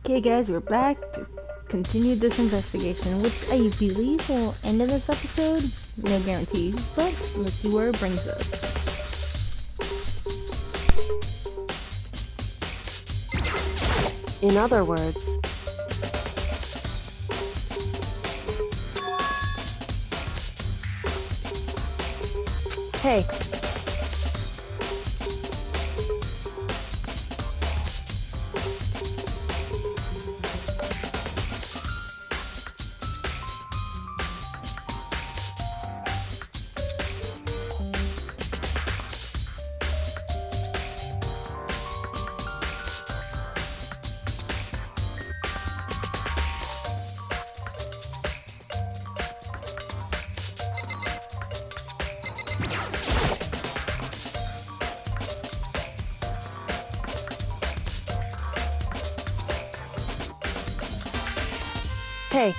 Okay guys, we're back to continue this investigation, which I believe will end in this episode. No guarantees, but let's see where it brings us. In other words, hey. Hey.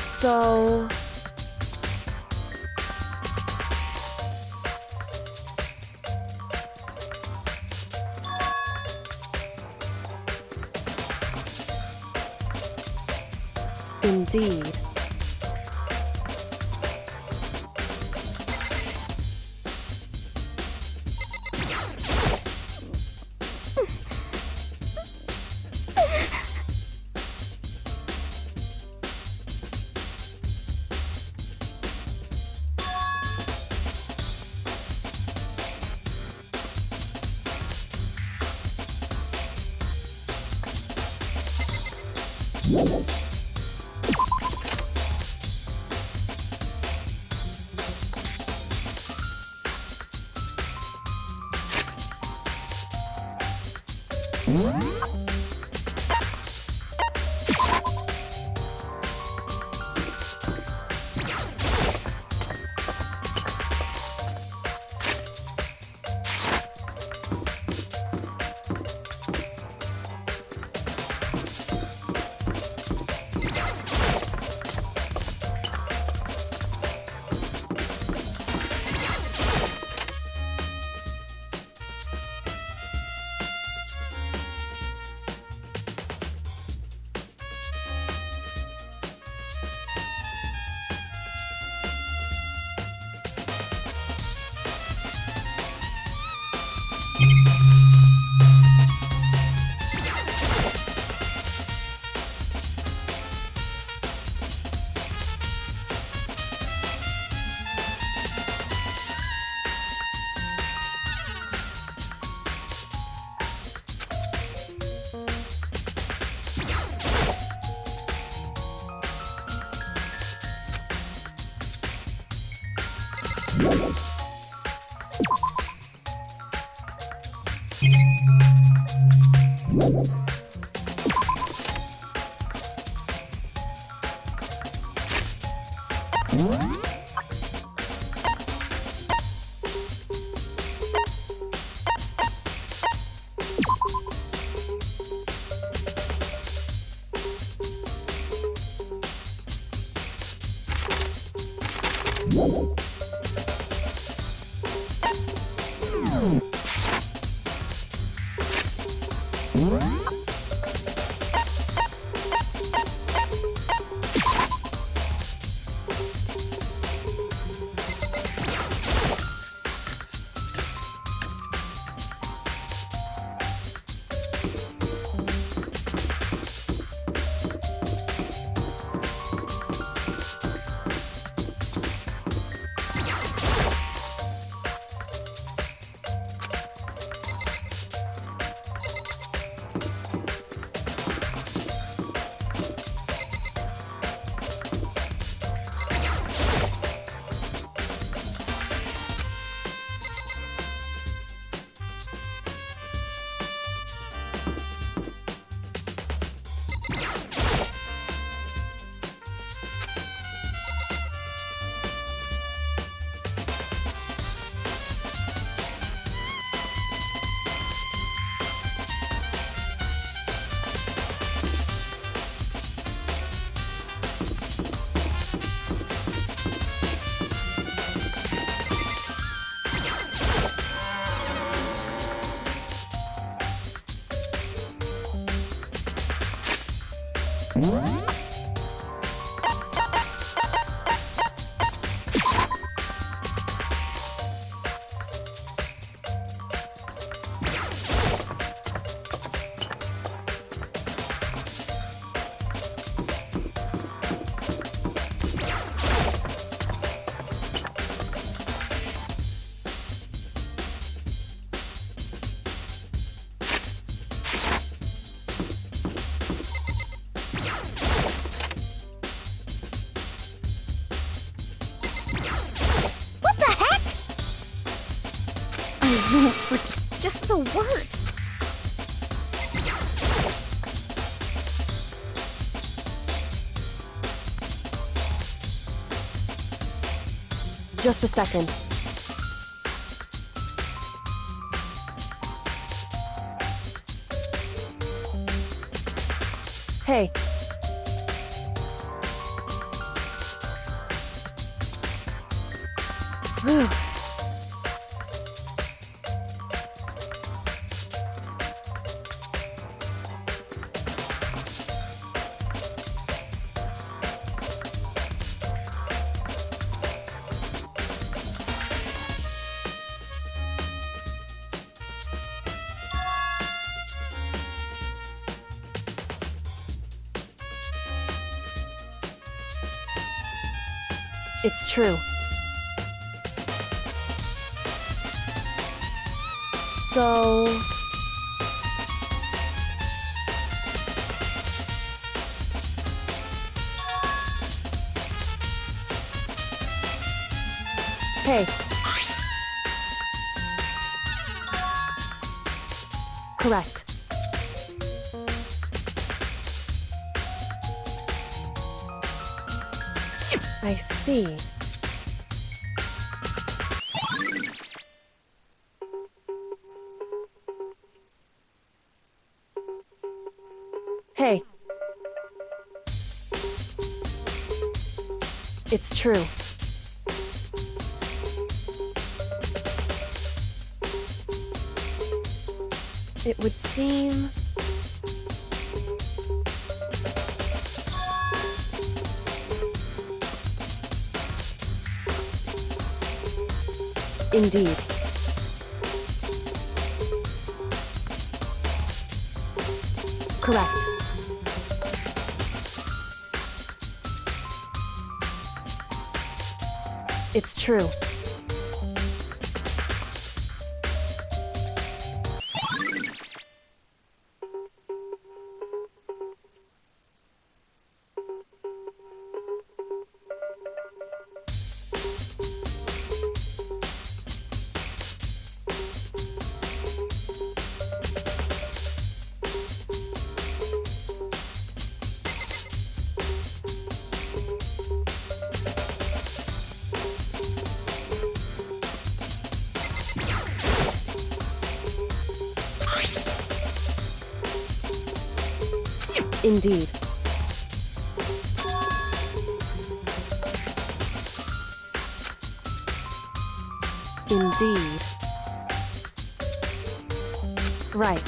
So... Indeed. the worst. Just a second. Hey. Whew. It's true. So... Hey. Correct. I see. Hey. It's true. It would seem... Indeed. Correct. It's true. Indeed. Indeed. Right.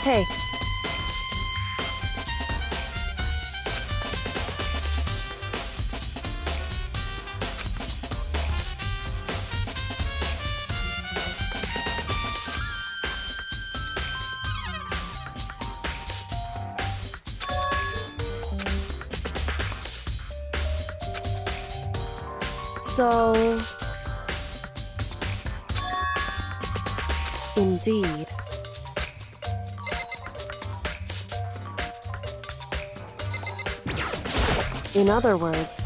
Hey. So... Indeed. In other words...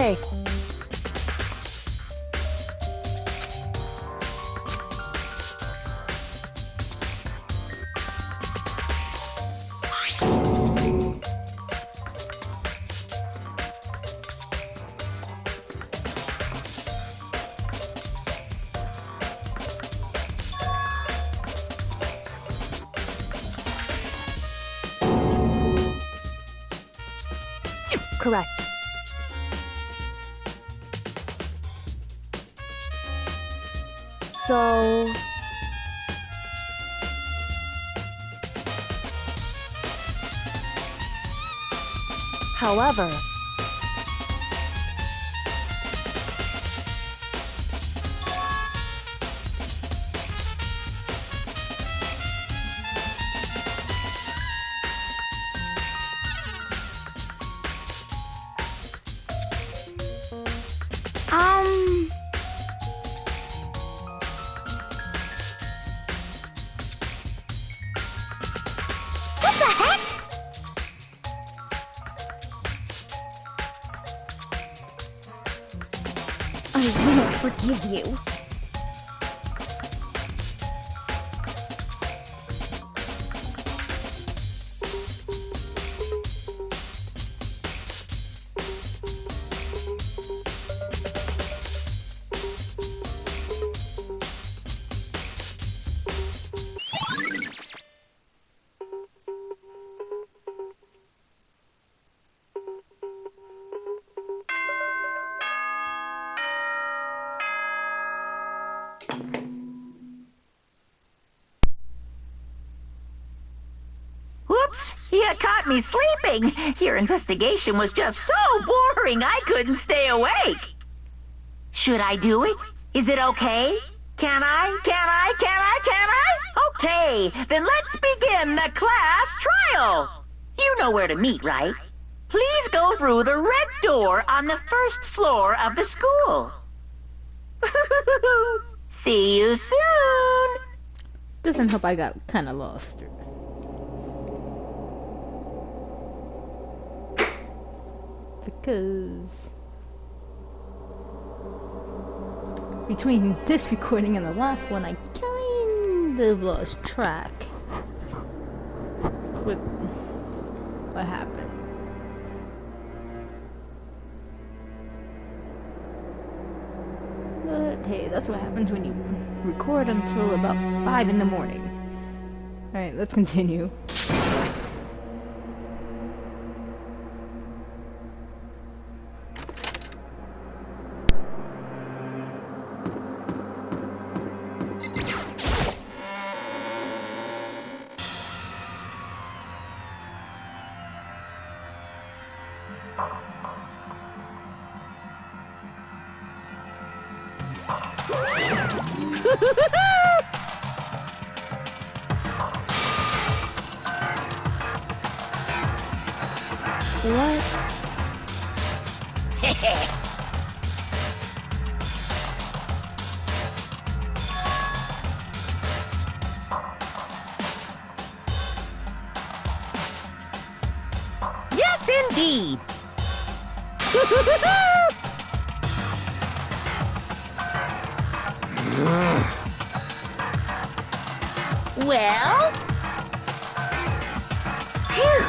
Hey. Correct. So... However... What the heck? I won't forgive you. Whoops! You caught me sleeping. Your investigation was just so boring I couldn't stay awake. Should I do it? Is it okay? Can I? Can I? Can I? Can I? Okay, then let's begin the class trial. You know where to meet, right? Please go through the red door on the first floor of the school. See you soon. Doesn't help I got kind of lost. Because between this recording and the last one, I kind of lost track with what happened. But hey, that's what happens when you record until about 5 in the morning. Alright, let's continue. What? Yes, indeed. Well? Here.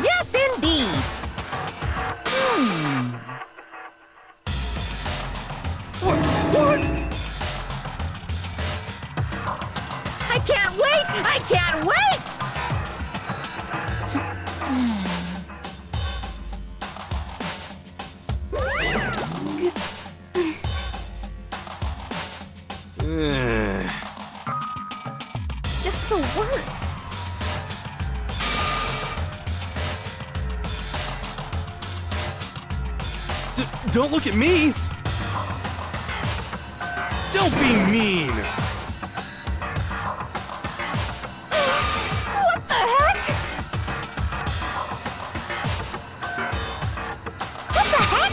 Yes, indeed. What? I can't wait! I can't wait! Just the worst. Don't look at me! Don't be mean! What the heck? What the heck?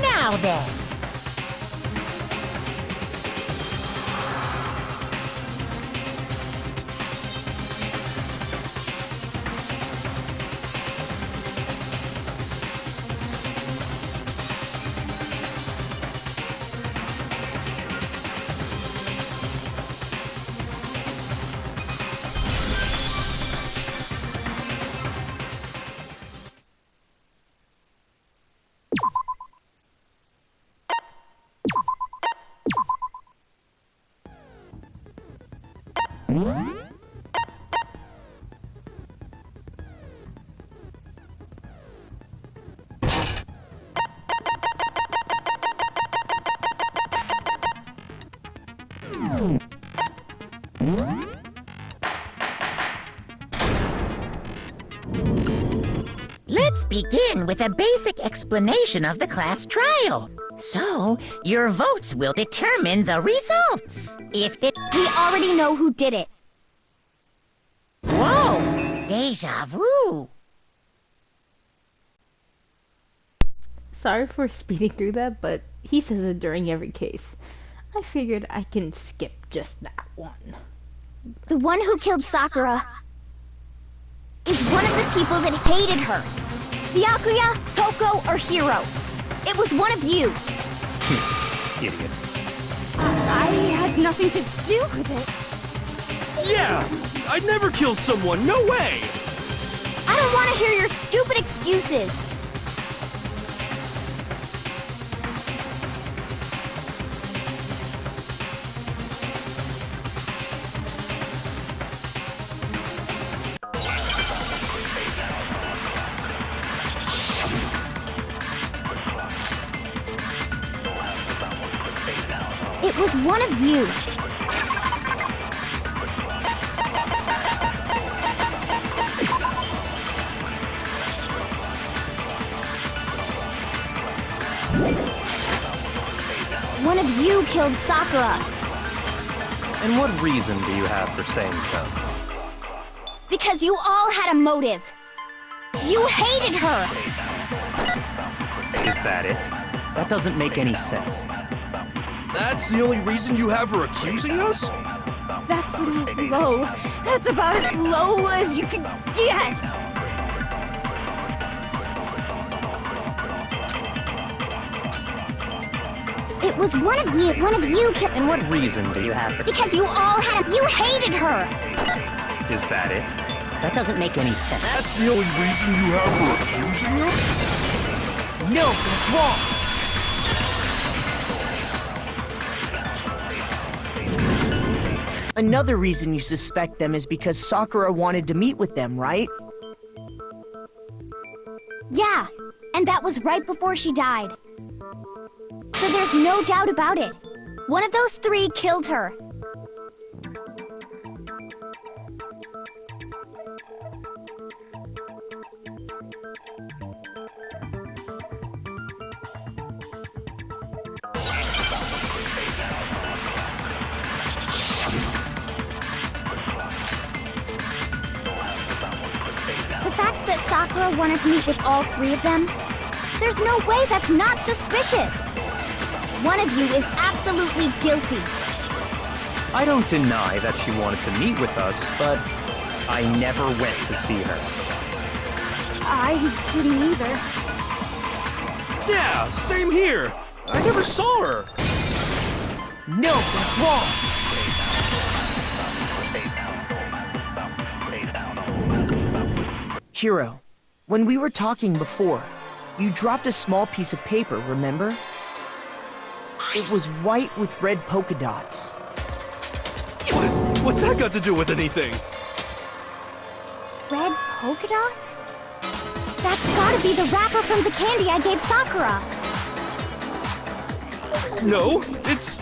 Now then. Let's begin with a basic explanation of the class trial. So, your votes will determine the results. If it... We already know who did it. Whoa! Deja vu! Sorry for speeding through that, but he says it during every case. I figured I can skip just that one. The one who killed Sakura is one of the people that hated her. Byakuya, Toko, or Hiro. It was one of you. Idiot. I had nothing to do with it. Yeah! I'd never kill someone, no way! I don't want to hear your stupid excuses. It was one of you. One of you killed Sakura. And what reason do you have for saying so? Because you all had a motive. You hated her. Is that it? That doesn't make any sense. That's the only reason you have her accusing us? That's low. That's about as low as you can get. It was one of you. One of you killed. And what reason do you have for... Because you all had. You hated her. Is that it? That doesn't make any sense. That's the only reason you have her accusing us? No, that's wrong. Another reason you suspect them is because Sakura wanted to meet with them, right? Yeah, and that was right before she died. So there's no doubt about it. One of those three killed her. The fact that Sakura wanted to meet with all three of them, there's no way that's not suspicious. One of you is absolutely guilty. I don't deny that she wanted to meet with us, but I never went to see her. I didn't either. Yeah, same here. I never saw her. No, that's wrong. Hiro, when we were talking before, you dropped a small piece of paper, remember? It was white with red polka dots. What's that got to do with anything? Red polka dots? That's gotta be the wrapper from the candy I gave Sakura. No, it's...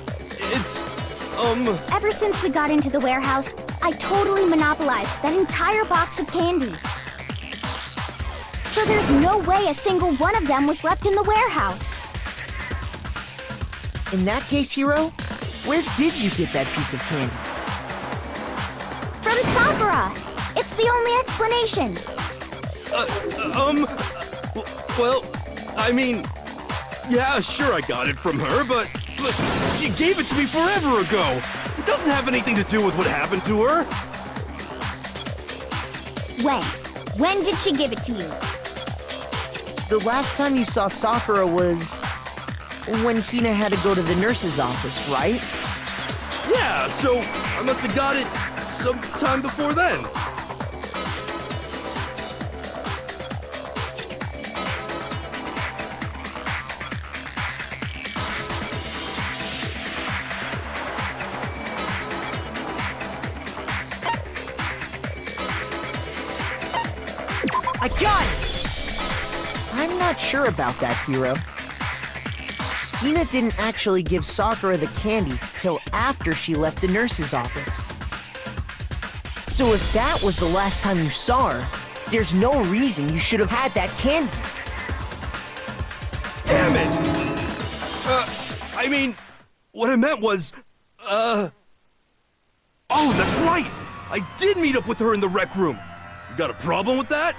Ever since we got into the warehouse, I totally monopolized that entire box of candy. So there's no way a single one of them was left in the warehouse. In that case, Hiro, Where did you get that piece of candy? From Sakura! It's the only explanation. Well, I mean, yeah, sure I got it from her, but she gave it to me forever ago. It doesn't have anything to do with what happened to her. When? When did she give it to you? The last time you saw Sakura was when Hina had to go to the nurse's office, right? Yeah, so I must have got it sometime before then. I got it! I'm not sure about that, Hiro. Hina didn't actually give Sakura the candy till after she left the nurse's office. So if that was the last time you saw her, there's no reason you should have had that candy. Damn it! I mean, what I meant was, oh, that's right! I did meet up with her in the rec room. You got a problem with that?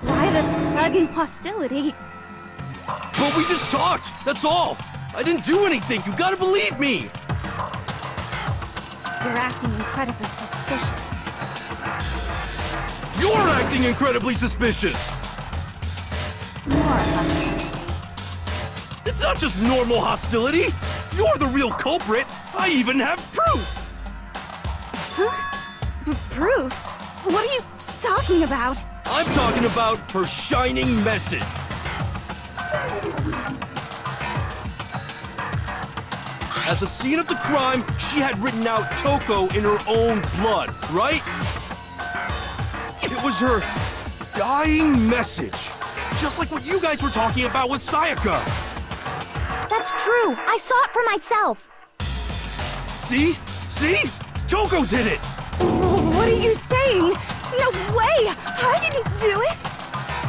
Why the sudden hostility? But we just talked, that's all! I didn't do anything, you gotta believe me! You're acting incredibly suspicious. You're acting incredibly suspicious! More hostility. It's not just normal hostility! You're the real culprit! I even have proof! Huh? Proof? What are you talking about? I'm talking about her shining message. At the scene of the crime, she had written out Toko in her own blood, right? It was her dying message. Just like what you guys were talking about with Sayaka. That's true. I saw it for myself. See? See? Toko did it! What are you saying? No way! I didn't do it!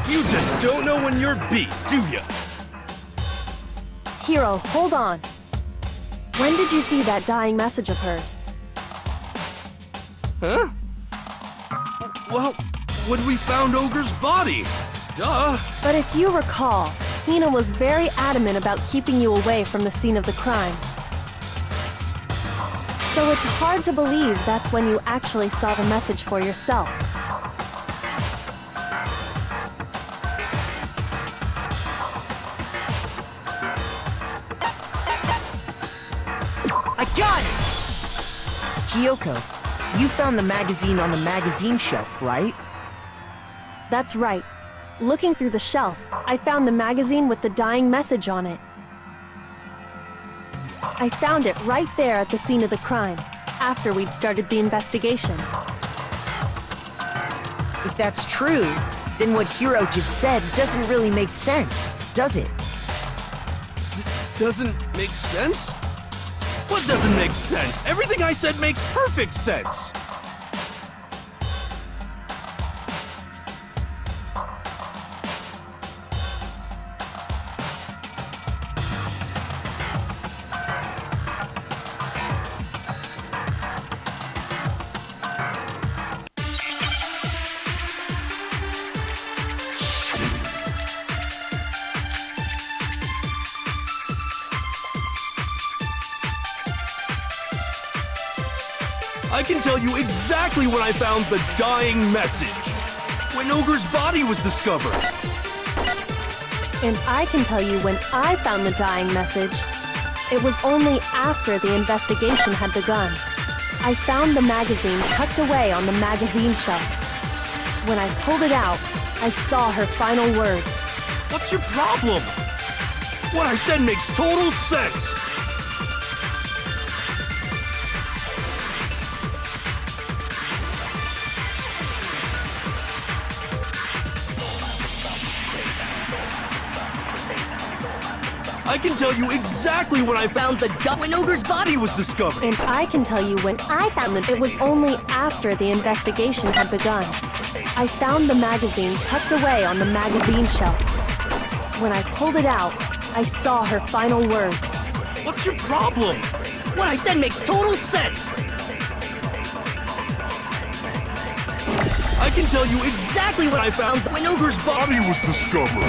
You just don't know when you're beat, do ya? Hiro, hold on. When did you see that dying message of hers? Huh? Well, when we found Ogre's body. Duh. But if you recall, Hina was very adamant about keeping you away from the scene of the crime. So it's hard to believe that's when you actually saw the message for yourself. I got it! Kyoko, you found the magazine on the magazine shelf, right? That's right. Looking through the shelf, I found the magazine with the dying message on it. I found it right there at the scene of the crime, after we'd started the investigation. If that's true, then what Hiro just said doesn't really make sense, does it? Doesn't make sense? What doesn't make sense? Everything I said makes perfect sense! I can tell you exactly when I found the dying message. When Ogre's body was discovered. And I can tell you when I found the dying message. It was only after the investigation had begun. I found the magazine tucked away on the magazine shelf. When I pulled it out, I saw her final words. What's your problem? What I said makes total sense. I can tell you exactly when I found when Ogre's body was discovered. And I can tell you when I found it. It was only after the investigation had begun. I found the magazine tucked away on the magazine shelf. When I pulled it out, I saw her final words. What's your problem? What I said makes total sense! I can tell you exactly what I found when Ogre's body was discovered.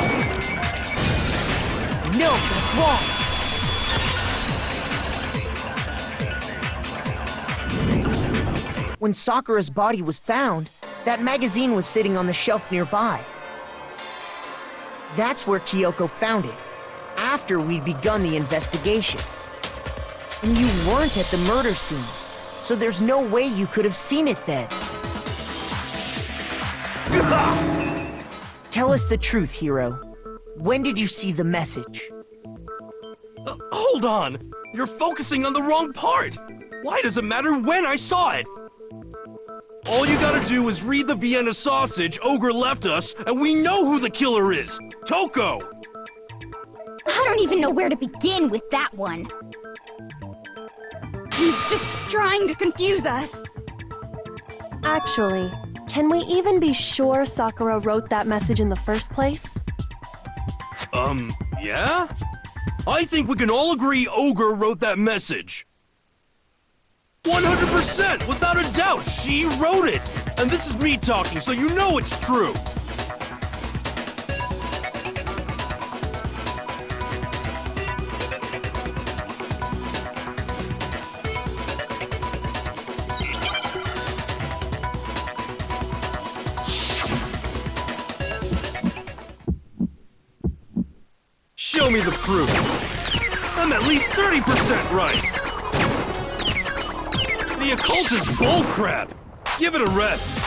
No, that's wrong. When Sakura's body was found, that magazine was sitting on the shelf nearby. That's where Kyoko found it, after we'd begun the investigation. And you weren't at the murder scene, so there's no way you could have seen it then. Tell us the truth, Hiro. When did you see the message? Hold on! You're focusing on the wrong part! Why does it matter when I saw it? All you gotta do is read the Vienna sausage Ogre left us, and we know who the killer is! Toko! I don't even know where to begin with that one. He's just trying to confuse us. Actually, can we even be sure Sakura wrote that message in the first place? Yeah? I think we can all agree Ogre wrote that message. 100%, without a doubt, she wrote it! And this is me talking, so you know it's true! Show me the proof. I'm at least 30% right. The occult is bullcrap. Give it a rest.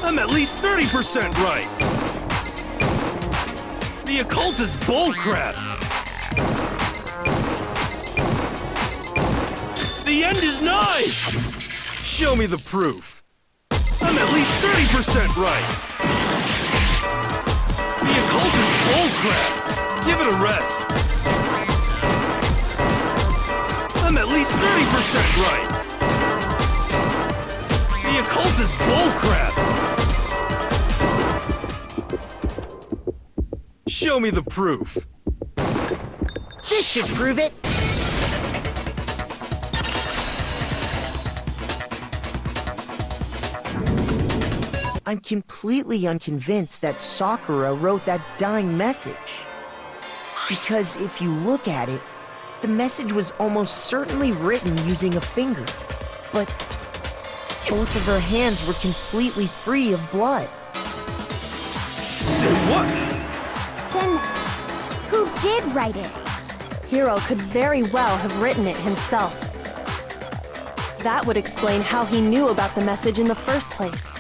I'm at least 30% right. The occult is bullcrap. The end is nigh. Show me the proof. I'm at least 30% right. The occult is bullcrap! Give it a rest! I'm at least 30% right! The occult is bullcrap! Show me the proof. This should prove it. I'm completely unconvinced that Sakura wrote that dying message. Because if you look at it, the message was almost certainly written using a finger. But both of her hands were completely free of blood. Say what? Then, who did write it? Hiro could very well have written it himself. That would explain how he knew about the message in the first place.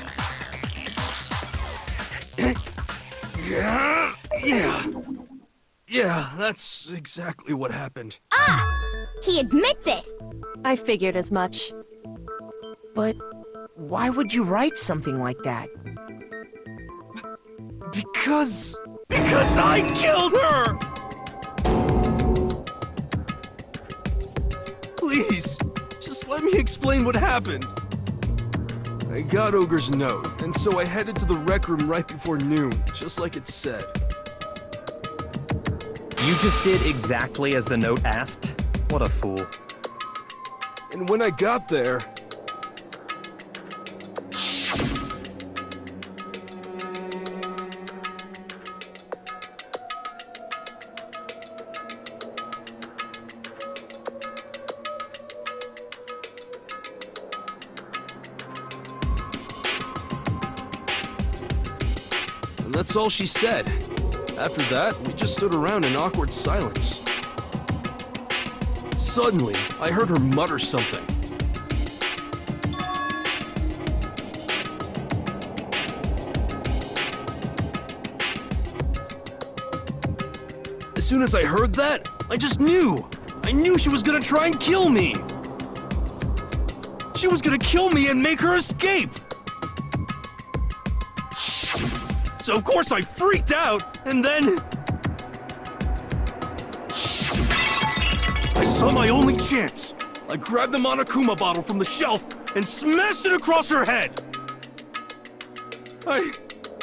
Yeah, that's exactly what happened. Ah! He admits it! I figured as much. But why would you write something like that? Because I killed her! Please, just let me explain what happened. I got Ogre's note, and so I headed to the rec room right before noon, just like it said. You just did exactly as the note asked? What a fool. And when I got there... And that's all she said. After that, we just stood around in awkward silence. Suddenly, I heard her mutter something. As soon as I heard that, I just knew! I knew she was gonna try and kill me! She was gonna kill me and make her escape! So of course I freaked out, and then... I saw my only chance. I grabbed the Monokuma bottle from the shelf and smashed it across her head. I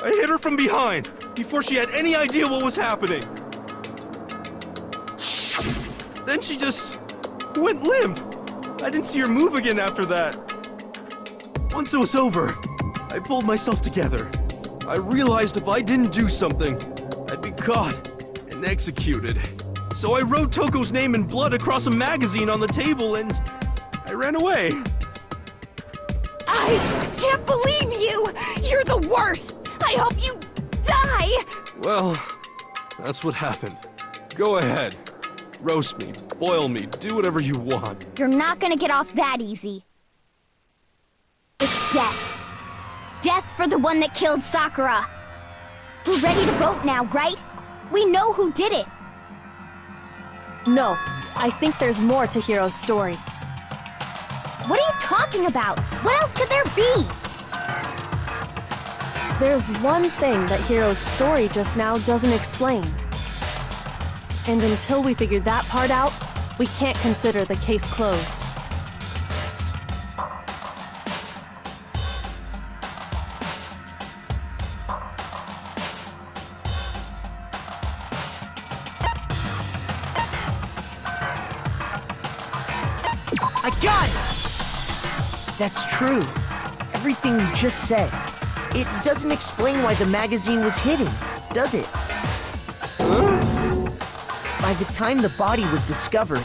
hit her from behind, before she had any idea what was happening. Then she just went limp. I didn't see her move again after that. Once it was over, I pulled myself together. I realized if I didn't do something, I'd be caught and executed. So I wrote Toko's name in blood across a magazine on the table and I ran away. I can't believe you! You're the worst! I hope you die! Well, that's what happened. Go ahead. Roast me, boil me, do whatever you want. You're not gonna get off that easy. It's death. Death for the one that killed Sakura. We're ready to vote now, right? We know who did it. No, I think there's more to Hiro's story. What are you talking about? What else could there be? There's one thing that Hiro's story just now doesn't explain. And until we figure that part out, we can't consider the case closed. I got it! That's true. Everything you just said. It doesn't explain why the magazine was hidden, does it? By the time the body was discovered,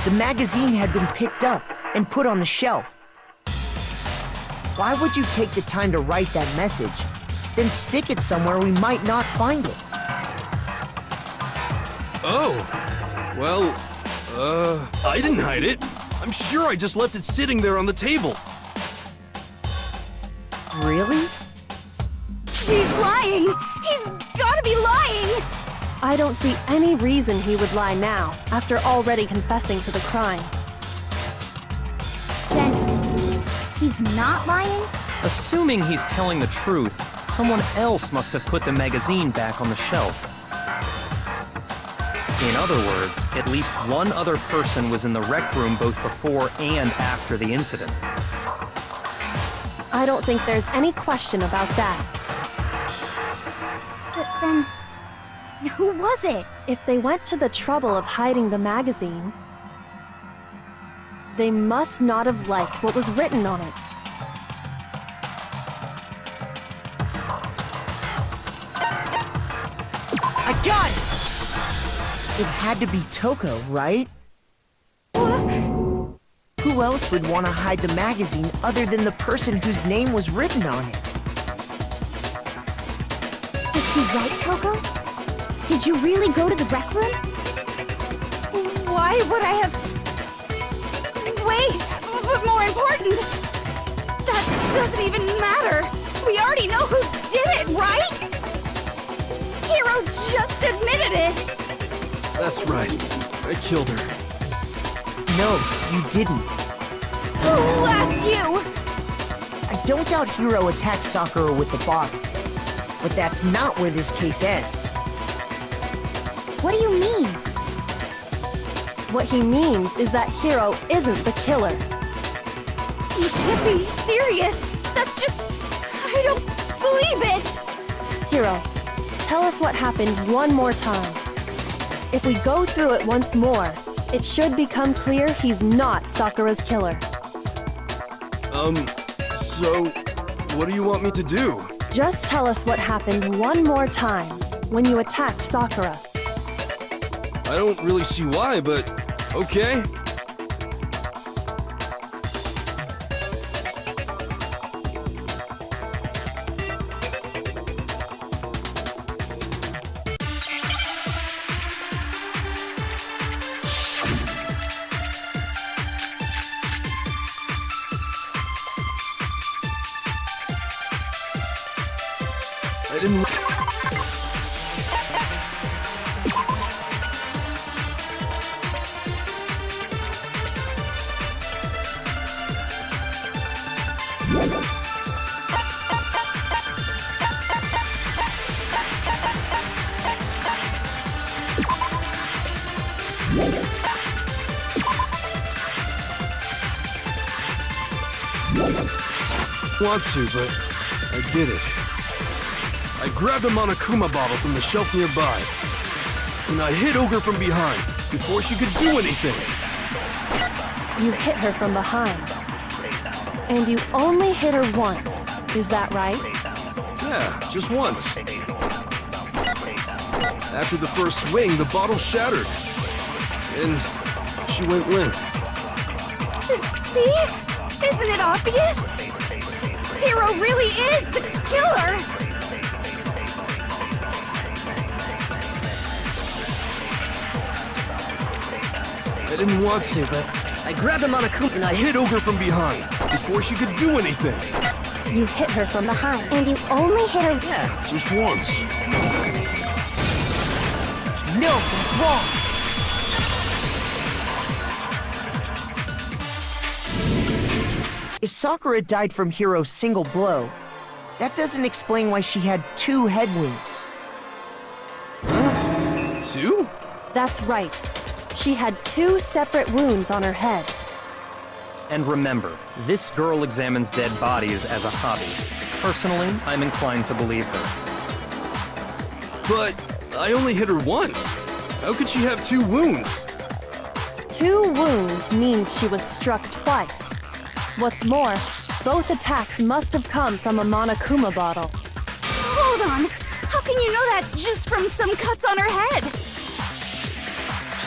the magazine had been picked up and put on the shelf. Why would you take the time to write that message, then stick it somewhere we might not find it? Oh, well, I didn't hide it. I'm sure I just left it sitting there on the table. Really? He's lying! He's gotta be lying! I don't see any reason he would lie now, after already confessing to the crime. Then, he's not lying? Assuming he's telling the truth, someone else must have put the magazine back on the shelf. In other words, at least one other person was in the rec room both before and after the incident. I don't think there's any question about that. But then, who was it? If they went to the trouble of hiding the magazine, they must not have liked what was written on it. I got it! It had to be Toko, right? Who else would want to hide the magazine other than the person whose name was written on it? Is he right, Toko? Did you really go to the rec room? Why would I have... Wait, but more important, that doesn't even matter. We already know who did it, right? Hiro just admitted it. That's right. I killed her. No, you didn't. Who asked you? I don't doubt Hiro attacked Sakura with the bottle. But that's not where this case ends. What do you mean? What he means is that Hiro isn't the killer. You can't be serious. That's just... I don't believe it. Hiro, tell us what happened one more time. If we go through it once more, it should become clear he's not Sakura's killer. So, what do you want me to do? Just tell us what happened one more time when you attacked Sakura. I don't really see why, but okay. I didn't... want to, but I did it. I grabbed a Monokuma bottle from the shelf nearby, and I hit Ogre from behind. before she could do anything. You hit her from behind. And you only hit her once. Is that right? Yeah, just once. After the first swing, the bottle shattered. And she went limp. See? Isn't it obvious? Hero really is the killer! I didn't want to, but I grabbed him on a coop and I hit Ogre from behind before she could do anything. You hit her from behind. And you only hit her. Yeah, just once. No, that's wrong. If Sakura died from Hiro's single blow, that doesn't explain why she had 2 head wounds. Huh? 2? That's right. She had 2 separate wounds on her head. And remember, this girl examines dead bodies as a hobby. Personally, I'm inclined to believe her. But I only hit her once. How could she have 2 wounds? 2 wounds means she was struck twice. What's more, both attacks must have come from a Monokuma bottle. Hold on! How can you know that just from some cuts on her head?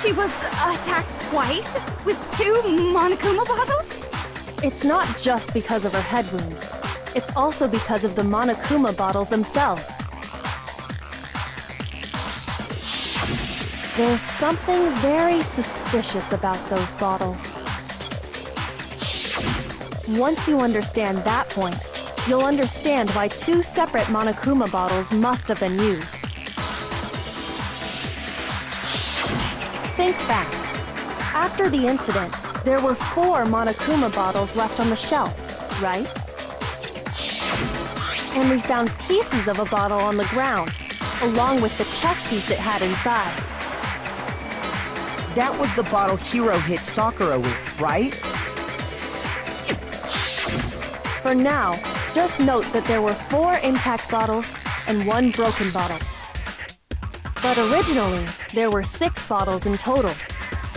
She was attacked twice with 2 Monokuma bottles? It's not just because of her head wounds. It's also because of the Monokuma bottles themselves. There's something very suspicious about those bottles. Once you understand that point, you'll understand why 2 separate Monokuma bottles must have been used. Think back. After the incident, there were 4 Monokuma bottles left on the shelf, right? And we found pieces of a bottle on the ground, along with the chess piece it had inside. That was the bottle Hiro hit Sakura with, right? For now, just note that there were 4 intact bottles and 1 broken bottle. But originally, there were 6 bottles in total,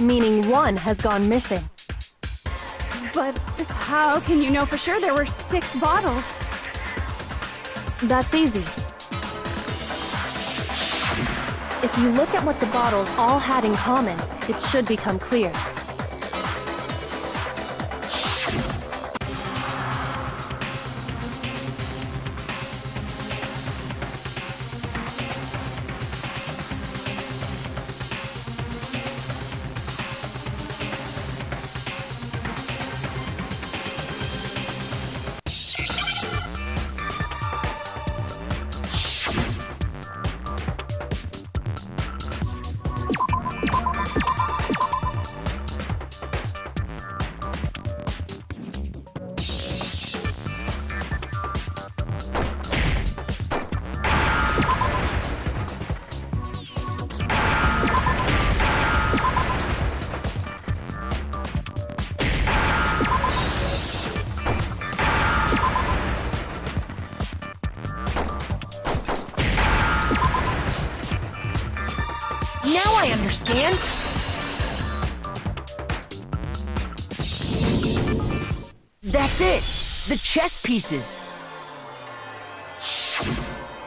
meaning 1 has gone missing. But how can you know for sure there were 6 bottles? That's easy. If you look at what the bottles all had in common, it should become clear. Now I understand. That's it! The chess pieces!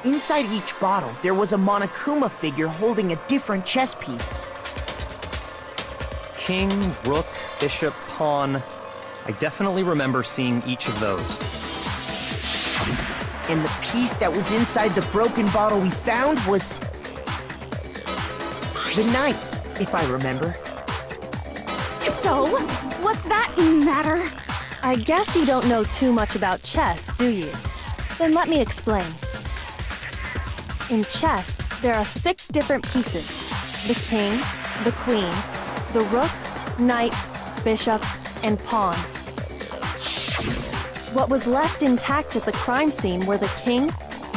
Inside each bottle, there was a Monokuma figure holding a different chess piece. King, rook, bishop, pawn. I definitely remember seeing each of those. And the piece that was inside the broken bottle we found was... the knight, if I remember. So, what's that matter? I guess you don't know too much about chess, do you? Then let me explain. In chess, there are 6 different pieces. The king, the queen, the rook, knight, bishop, and pawn. What was left intact at the crime scene were the king,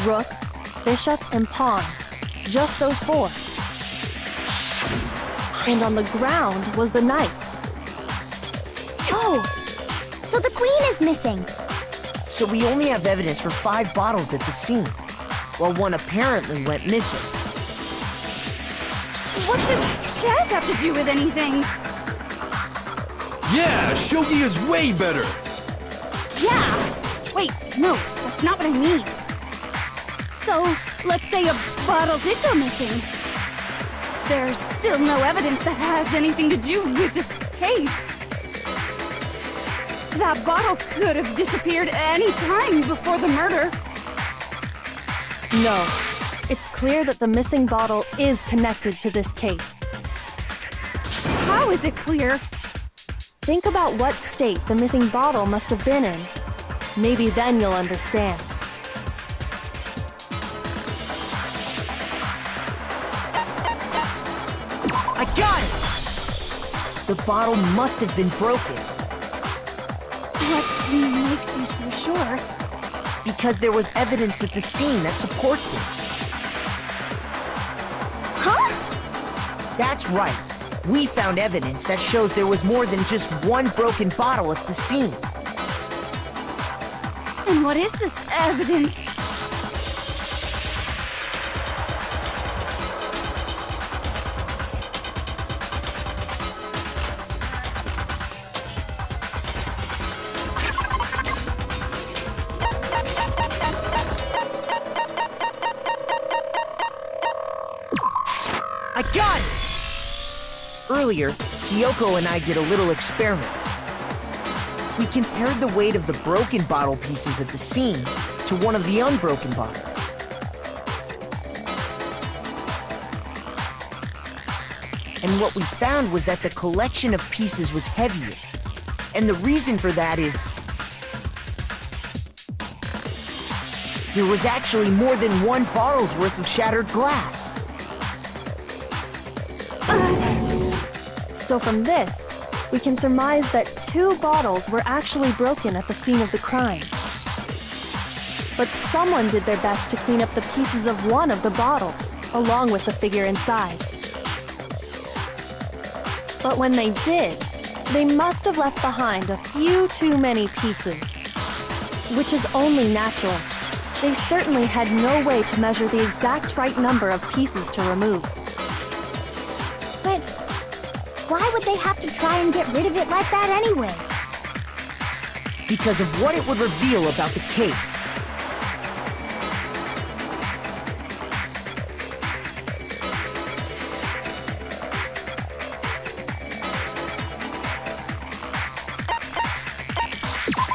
rook, bishop, and pawn. Just those 4. And on the ground was the knight. Oh! So the queen is missing. So we only have evidence for 5 bottles at the scene, while 1 apparently went missing. What does chess have to do with anything? Yeah, shogi is way better. Yeah! Wait, no, that's not what I mean. So, let's say a bottle did go missing. There's still no evidence that has anything to do with this case. That bottle could have disappeared any time before the murder. No. It's clear that the missing bottle is connected to this case. How is it clear? Think about what state the missing bottle must have been in. Maybe then you'll understand. I got it! The bottle must have been broken. What makes you so sure? Because there was evidence at the scene that supports it. Huh? That's right. We found evidence that shows there was more than just one broken bottle at the scene. And what is this evidence? I got it! Earlier, Kyoko and I did a little experiment. We compared the weight of the broken bottle pieces at the scene to one of the unbroken bottles. And what we found was that the collection of pieces was heavier. And the reason for that is... there was actually more than one bottle's worth of shattered glass. So from this, we can surmise that 2 bottles were actually broken at the scene of the crime. But someone did their best to clean up the pieces of one of the bottles, along with the figure inside. But when they did, they must have left behind a few too many pieces. Which is only natural. They certainly had no way to measure the exact right number of pieces to remove. But why would they have to try and get rid of it like that anyway? Because of what it would reveal about the case.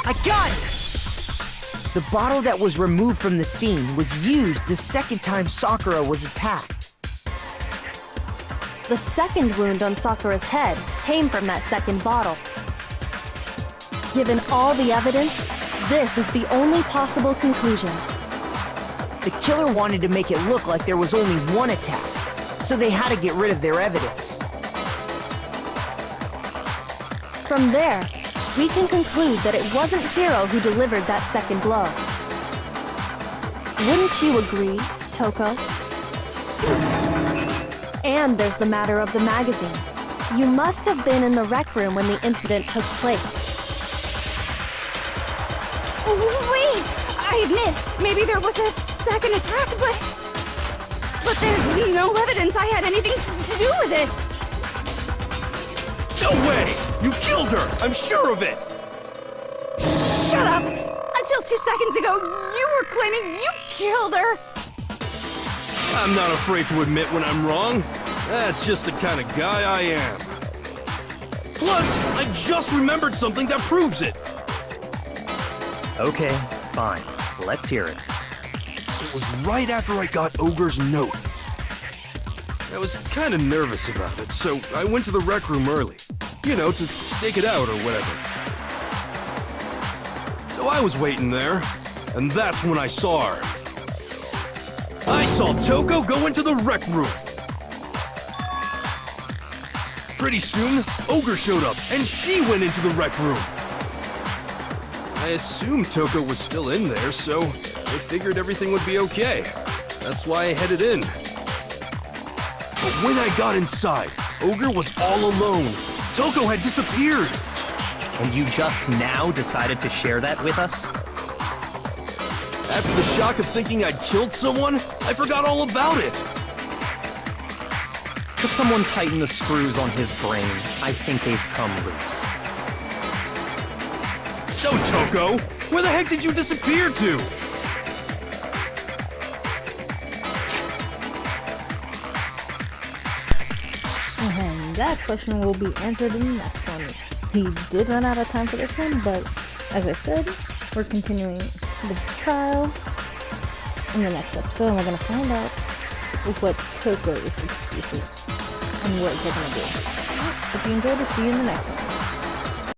I got it! The bottle that was removed from the scene was used the second time Sakura was attacked. The second wound on Sakura's head came from that second bottle. Given all the evidence, this is the only possible conclusion. The killer wanted to make it look like there was only one attack, so they had to get rid of their evidence. From there, we can conclude that it wasn't Hiro who delivered that second blow. Wouldn't you agree, Toko? And there's the matter of the magazine. You must have been in the rec room when the incident took place. Wait! I admit, maybe there was a second attack, but there's no evidence I had anything to do with it. No way! You killed her! I'm sure of it! Shut up! Until 2 seconds ago, you were claiming you killed her! I'm not afraid to admit when I'm wrong. That's just the kind of guy I am. Plus, I just remembered something that proves it. Okay, fine. Let's hear it. It was right after I got Ogre's note. I was kind of nervous about it, so I went to the rec room early. You know, to stake it out or whatever. So I was waiting there, and that's when I saw her. I saw Toko go into the rec room. Pretty soon, Ogre showed up, and she went into the rec room. I assumed Toko was still in there, so I figured everything would be okay. That's why I headed in. But when I got inside, Ogre was all alone. Toko had disappeared. And you just now decided to share that with us? After the shock of thinking I'd killed someone, I forgot all about it. Could someone tighten the screws on his brain? I think they've come loose. So, Toko, where the heck did you disappear to? And that question will be answered in the next one. He did run out of time for this one, but as I said, we're continuing this trial in the next episode, and we're gonna find out what Toko's excuse is and what they're gonna do. If you enjoyed it, see you in the next one.